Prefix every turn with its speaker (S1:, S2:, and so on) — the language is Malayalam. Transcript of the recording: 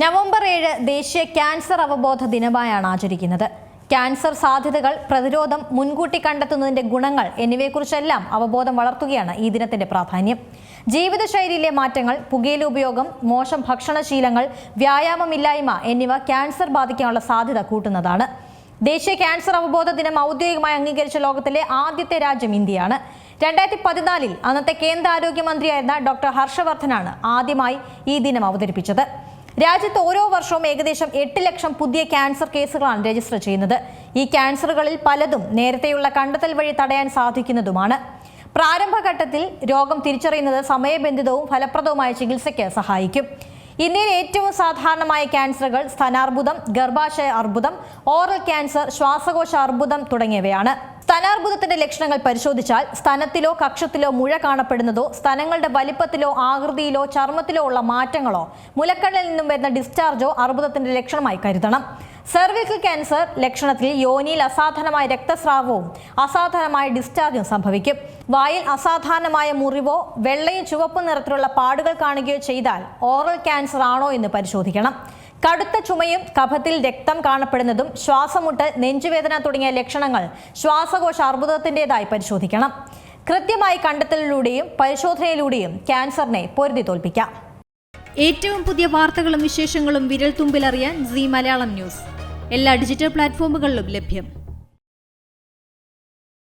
S1: നവംബർ 7 ദേശീയ ക്യാൻസർ അവബോധ ദിനമായാണ് ആചരിക്കുന്നത്. ക്യാൻസർ സാധ്യതകൾ, പ്രതിരോധം, മുൻകൂട്ടി കണ്ടെത്തുന്നതിന്റെ ഗുണങ്ങൾ എന്നിവയെക്കുറിച്ചെല്ലാം അവബോധം വളർത്തുകയാണ് ഈ ദിനത്തിന്റെ പ്രാധാന്യം. ജീവിതശൈലിയിലെ മാറ്റങ്ങൾ, പുകയില ഉപയോഗം, മോശം ഭക്ഷണശീലങ്ങൾ, വ്യായാമമില്ലായ്മ എന്നിവ ക്യാൻസർ ബാധിക്കാനുള്ള സാധ്യത കൂട്ടുന്നതാണ്. ദേശീയ ക്യാൻസർ അവബോധ ദിനം ഔദ്യോഗികമായി അംഗീകരിച്ച ലോകത്തിലെ ആദ്യത്തെ രാജ്യം ഇന്ത്യയാണ്. 2014 അന്നത്തെ കേന്ദ്ര ആരോഗ്യമന്ത്രിയായിരുന്ന ഡോക്ടർ ഹർഷവർദ്ധനാണ് ആദ്യമായി ഈ ദിനം അവതരിപ്പിച്ചത്. രാജ്യത്ത് ഓരോ വർഷവും ഏകദേശം 8 ലക്ഷം പുതിയ ക്യാൻസർ കേസുകളാണ് രജിസ്റ്റർ ചെയ്യുന്നത്. ഈ ക്യാൻസറുകളിൽ പലതും നേരത്തെയുള്ള കണ്ടെത്തൽ വഴി തടയാൻ സാധിക്കുന്നതുമാണ്. പ്രാരംഭഘട്ടത്തിൽ രോഗം തിരിച്ചറിയുന്നത് സമയബന്ധിതവും ഫലപ്രദവുമായ ചികിത്സയ്ക്ക് സഹായിക്കും. ഇന്ത്യയിൽ ഏറ്റവും സാധാരണമായ ക്യാൻസറുകൾ സ്തനാർബുദം, ഗർഭാശയ അർബുദം, ഓറൽ ക്യാൻസർ, ശ്വാസകോശ അർബുദം തുടങ്ങിയവയാണ്. സ്തനാർബുദത്തിന്റെ ലക്ഷണങ്ങൾ പരിശോധിച്ചാൽ സ്തനത്തിലോ കക്ഷത്തിലോ മുഴ കാണപ്പെടുന്നതോ, സ്തനങ്ങളുടെ വലിപ്പത്തിലോ ആകൃതിയിലോ ചർമ്മത്തിലോ ഉള്ള മാറ്റങ്ങളോ, മുലക്കണ്ണിൽ നിന്നും വരുന്ന ഡിസ്ചാർജോ അർബുദത്തിന്റെ ലക്ഷണമായി കരുതണം. സെർവിക്കൽ ക്യാൻസർ ലക്ഷണത്തിൽ യോനിയിൽ അസാധാരണമായ രക്തസ്രാവവും അസാധാരണമായ ഡിസ്ചാർജും സംഭവിക്കും. വായിൽ അസാധാരണമായ മുറിവോ വെള്ളയും ചുവപ്പും നിറത്തിലുള്ള പാടുകൾ കാണുകയോ ചെയ്താൽ ഓറൽ ക്യാൻസർ ആണോ എന്ന് പരിശോധിക്കണം. കടുത്ത ചുമയും കഫത്തിൽ രക്തം കാണപ്പെടുന്നതും, ശ്വാസമുട്ടൽ, നെഞ്ചുവേദന തുടങ്ങിയ ലക്ഷണങ്ങൾ ശ്വാസകോശ അർബുദത്തിൻ്റെതായി പരിശോധിക്കണം. കൃത്യമായി കണ്ടെത്തലിലൂടെയും പരിശോധനയിലൂടെയും ക്യാൻസറിനെ പൊരുതി തോൽപ്പിക്കാം.
S2: ഏറ്റവും പുതിയ വാർത്തകളും വിശേഷങ്ങളും വിരൽ തുമ്പിലറിയാൻ സീ മലയാളം ന്യൂസ് എല്ലാ ഡിജിറ്റൽ പ്ലാറ്റ്ഫോമുകളിലും ലഭ്യം.